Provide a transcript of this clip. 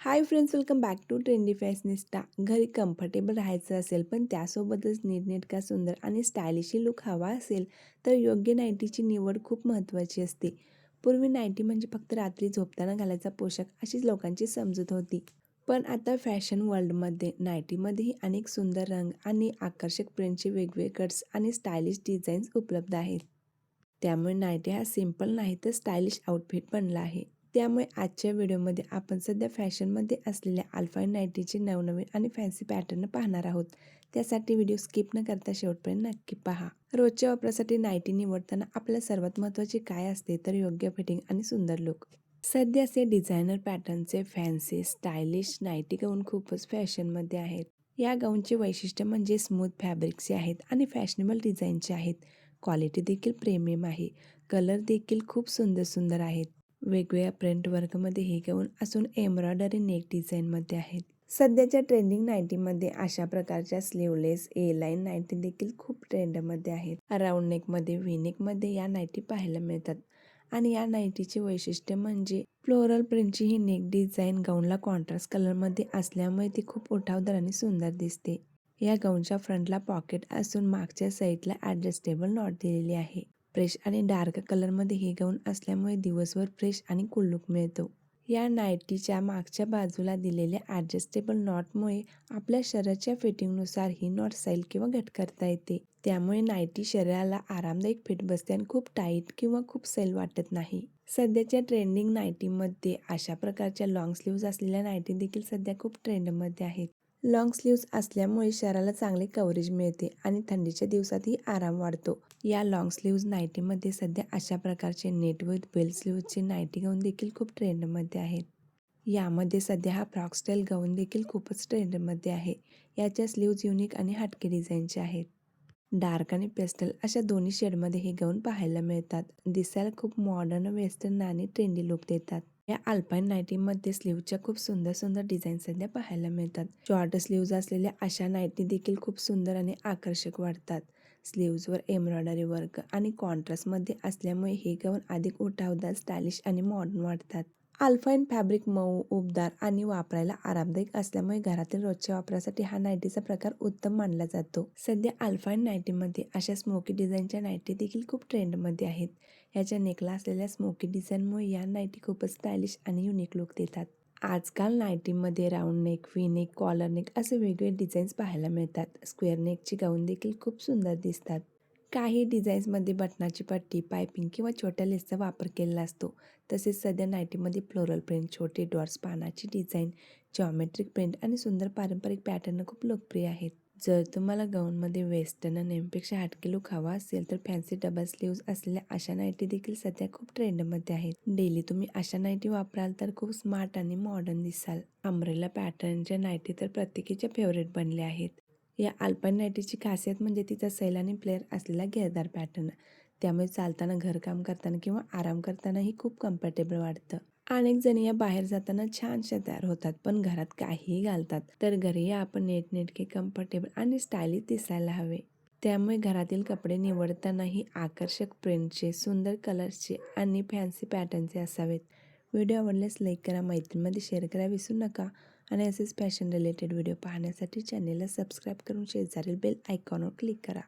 High friends, welcome back to trendy fashionista. घरी comfortable राहायचं असेल पण त्यासोबतच नीटनेटका सुंदर आणि स्टायलिशी लुक हवा असेल तर योग्य नाईटीची निवड खूप महत्त्वाची असते. पूर्वी नाईटी म्हणजे फक्त रात्री झोपताना घालायचा पोशाख अशीच लोकांची समजूत होती. पण आता फॅशन वर्ल्डमध्ये नाईटीमध्येही अनेक सुंदर रंग आणि आकर्षक प्रिंटचे वेगवेगळे कट्स आणि स्टायलिश डिझाईन्स उपलब्ध आहेत. त्यामुळे नाईटी हा सिंपल नाही तर स्टायलिश आउटफिट बनला आहे. त्यामुळे आजच्या व्हिडिओमध्ये आपण सध्या फॅशनमध्ये असलेल्या अल्पाईन नाईटीचे नवनवीन आणि फॅन्सी पॅटर्न पाहणार आहोत. त्यासाठी व्हिडिओ स्किप न करता शेवटपर्यंत नक्की पहा. रोजच्या वापरासाठी नाईटी निवडताना आपल्याला सर्वात महत्त्वाचे काय असते तर योग्य फिटिंग आणि सुंदर लुक. सध्याचे डिझायनर पॅटर्नचे फॅन्सी स्टायलिश नाईटी गाऊन खूपच फॅशनमध्ये आहेत. या गाऊनचे वैशिष्ट्य म्हणजे स्मूथ फॅब्रिकचे आहेत आणि फॅशनेबल डिझाईनचे आहेत. क्वालिटी देखील प्रीमियम आहे. कलर देखील खूप सुंदर सुंदर आहेत. वेगवेगळ्या प्रिंट वर्कमध्ये हे गाऊन असून एम्ब्रॉयडरी नेक डिझाईनमध्ये आहेत. सध्याच्या ट्रेंडिंग नाईटीमध्ये अशा प्रकारच्या स्लीवलेस ए लाईन नाईटी देखील खूप ट्रेंडमध्ये आहेत. राऊंड नेकमध्ये व्ही नेकमध्ये या नाईटी पाहायला मिळतात आणि या नाईटीचे वैशिष्ट्य म्हणजे फ्लोरल प्रिंटची ही नेक डिझाईन गाऊनला कॉन्ट्रास्ट कलरमध्ये असल्यामुळे ती खूप उठावदार आणि सुंदर दिसते. या गाऊनच्या फ्रंटला पॉकेट असून मागच्या साईडला ॲडजस्टेबल नॉट दिलेली आहे. फ्रेश आणि डार्क कलरमध्ये हे गाऊन असल्यामुळे दिवसभर फ्रेश आणि कूल लुक मिळतो. या नाईटीच्या मागच्या बाजूला दिलेल्या ॲडजस्टेबल नॉटमुळे आपल्या शरीराच्या फिटिंगनुसार ही नॉट सैल किंवा घट करता येते. त्यामुळे नाईटी शरीराला आरामदायक फिट बसते आणि खूप टाईट किंवा खूप सैल वाटत नाही. सध्याच्या ट्रेंडिंग नाईटीमध्ये अशा प्रकारच्या लॉंग स्लीव्ज असलेल्या नाईटी देखील सध्या खूप ट्रेंडमध्ये आहेत. लॉंग स्लीव्ज असल्यामुळे शरीराला चांगले कव्हरेज मिळते आणि थंडीच्या दिवसातही आराम वाढतो. या लॉंग स्लीव्ज नाईटीमध्ये सध्या अशा प्रकारचे नेट विथ बेल स्लीव्जचे नाईटी गाऊन देखील खूप ट्रेंडमध्ये आहेत. यामध्ये सध्या हा फ्रॉक स्टाईल गाऊन देखील खूपच ट्रेंडमध्ये आहे. याच्या स्लीव्ज युनिक आणि हटके डिझाईनचे आहेत. डार्क आणि पेस्टल अशा दोन्ही शेडमध्ये हे गाऊन पाहायला मिळतात. दिसायला खूप मॉडर्न, वेस्टर्न आणि ट्रेंडी लुक देतात. या अल्पाईन नाईटीमध्ये स्लीव्हच्या खूप सुंदर सुंदर डिझाईन सध्या पाहायला मिळतात. शॉर्ट स्लीव्ज असलेल्या अशा नाईटी देखील खूप सुंदर आणि आकर्षक वाटतात. स्लीव्जवर एम्ब्रॉयडरी वर्क आणि कॉन्ट्रास्टमध्ये असल्यामुळे हे गाऊन अधिक उठावदार, स्टायलिश आणि मॉडर्न वाटतात. अल्पाईन फॅब्रिक मऊ, उबदार आणि वापरायला आरामदायक असल्यामुळे घरातील रोजच्या वापरासाठी हा नाईटीचा प्रकार उत्तम मानला जातो. सध्या अल्पाईन नाईटीमध्ये अशा स्मोकी डिझाईनच्या नाईटी देखील खूप ट्रेंडमध्ये आहेत. याच्या नेकला असलेल्या स्मोकी डिझाईनमुळे या नाईटी खूपच स्टायलिश आणि युनिक लुक देतात. आजकाल नाईटीमध्ये round neck, V neck, collar neck असे वेगवेगळे डिझाईन्स पाहायला मिळतात. स्क्वेअर नेकची गाऊन देखील खूप सुंदर दिसतात. काही डिझाईन्समध्ये बटनाची पट्टी, पायपिंग किंवा छोट्या लेसचा वापर केलेला असतो. तसेच सध्या नाईटीमध्ये फ्लोरल प्रिंट, छोटे डॉट्स, पानाची डिझाईन, जॉमेट्रिक प्रिंट आणि सुंदर पारंपरिक पॅटर्न खूप लोकप्रिय आहेत. जर तुम्हाला गाऊनमध्ये वेस्टर्न नेमपेक्षा हटके लुक हवा असेल तर फॅन्सी डबल स्लीव्ज असलेल्या अशा नाईटी देखील सध्या खूप ट्रेंडमध्ये आहेत. डेली तुम्ही अशा नाईटी वापराल तर खूप स्मार्ट आणि मॉडर्न दिसाल. अम्ब्रेला पॅटर्नच्या नाईटी तर प्रत्येकीच्या फेवरेट बनल्या आहेत. या अल्पाईन नाईटीची खासियत म्हणजे तिचा सैल आणि फ्लेअर असलेला घेरदार पॅटर्न. त्यामुळे चालताना, घरकाम करताना किंवा आराम करतानाही खूप कम्फर्टेबल वाटतं. अनेक जणी या बाहेर जाताना छानशा तयार होतात, पण घरात काहीही घालतात तर घरीही आपण नीटनेटके, कम्फर्टेबल आणि स्टायलिश दिसायला हवे. त्यामुळे घरातील कपडे निवडतानाही आकर्षक प्रिंटचे, सुंदर कलर्सचे आणि फॅन्सी पॅटर्नचे असावेत. व्हिडिओ आवडल्यास लाईक करा, मैत्रिणींमध्ये शेअर करा विसरू नका आणि असेच फॅशन रिलेटेड व्हिडिओ पाहण्यासाठी चॅनेलला सबस्क्राईब करून शेजारील बेल आयकॉनवर क्लिक करा.